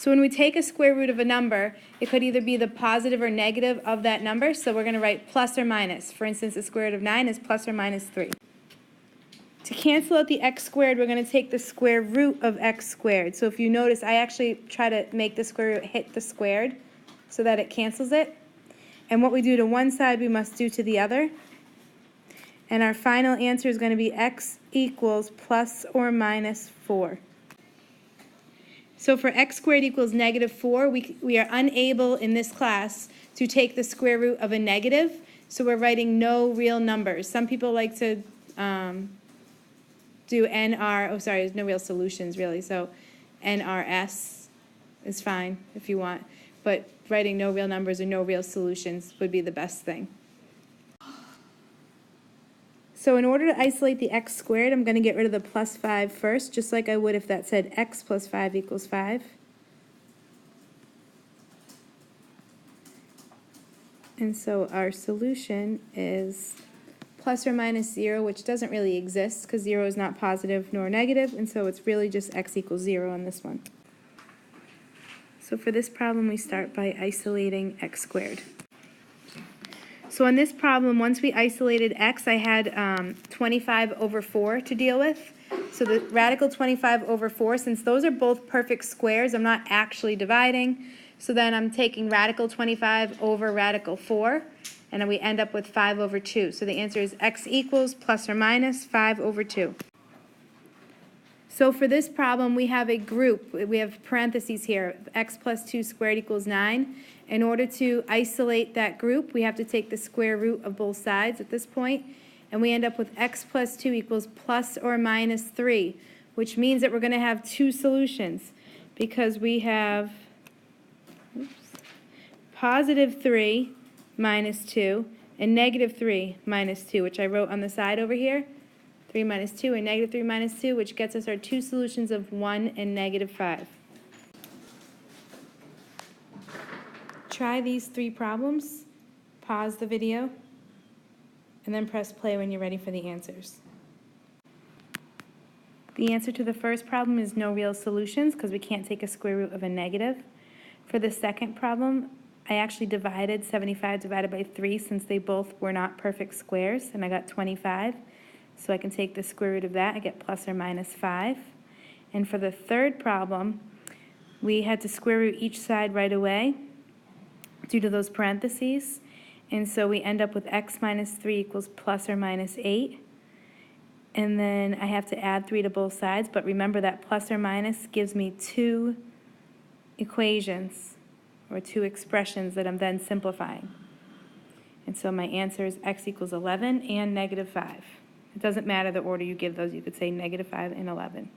So when we take a square root of a number, it could either be the positive or negative of that number, so we're going to write plus or minus. For instance, the square root of 9 is plus or minus 3. To cancel out the x squared, we're going to take the square root of x squared. So if you notice, I actually try to make the square root hit the squared so that it cancels it. And what we do to one side, we must do to the other. And our final answer is going to be x equals plus or minus 4. So for x squared equals negative 4, we are unable in this class to take the square root of a negative, so we're writing no real numbers. Some people like to do NR, oh sorry, there's no real solutions really, so NRS is fine if you want, but writing no real numbers or no real solutions would be the best thing. So in order to isolate the x squared, I'm going to get rid of the plus 5 first, just like I would if that said x plus 5 equals 5. And so our solution is plus or minus 0, which doesn't really exist because 0 is not positive nor negative, and so it's really just x equals 0 on this one. So for this problem, we start by isolating x squared. So on this problem, once we isolated x, I had 25 over 4 to deal with. So the radical 25 over 4, since those are both perfect squares, I'm not actually dividing. So then I'm taking radical 25 over radical 4, and then we end up with 5 over 2. So the answer is x equals plus or minus 5 over 2. So for this problem, we have a group. We have parentheses here. X plus 2 squared equals 9. In order to isolate that group, we have to take the square root of both sides at this point, and we end up with x plus 2 equals plus or minus 3, which means that we're going to have two solutions because we have positive 3 minus 2 and negative 3 minus 2, which I wrote on the side over here. 3 minus 2 and negative 3 minus 2, which gets us our two solutions of 1 and negative 5. Try these three problems, pause the video, and then press play when you're ready for the answers. The answer to the first problem is no real solutions because we can't take a square root of a negative. For the second problem, I actually divided 75 divided by 3 since they both were not perfect squares, and I got 25. So I can take the square root of that, I get plus or minus 5. And for the third problem, we had to square root each side right away due to those parentheses. And so we end up with x minus 3 equals plus or minus 8. And then I have to add 3 to both sides, but remember that plus or minus gives me two equations, or two expressions that I'm then simplifying. And so my answer is x equals 11 and negative 5. It doesn't matter the order you give those. You could say negative 5 and 11.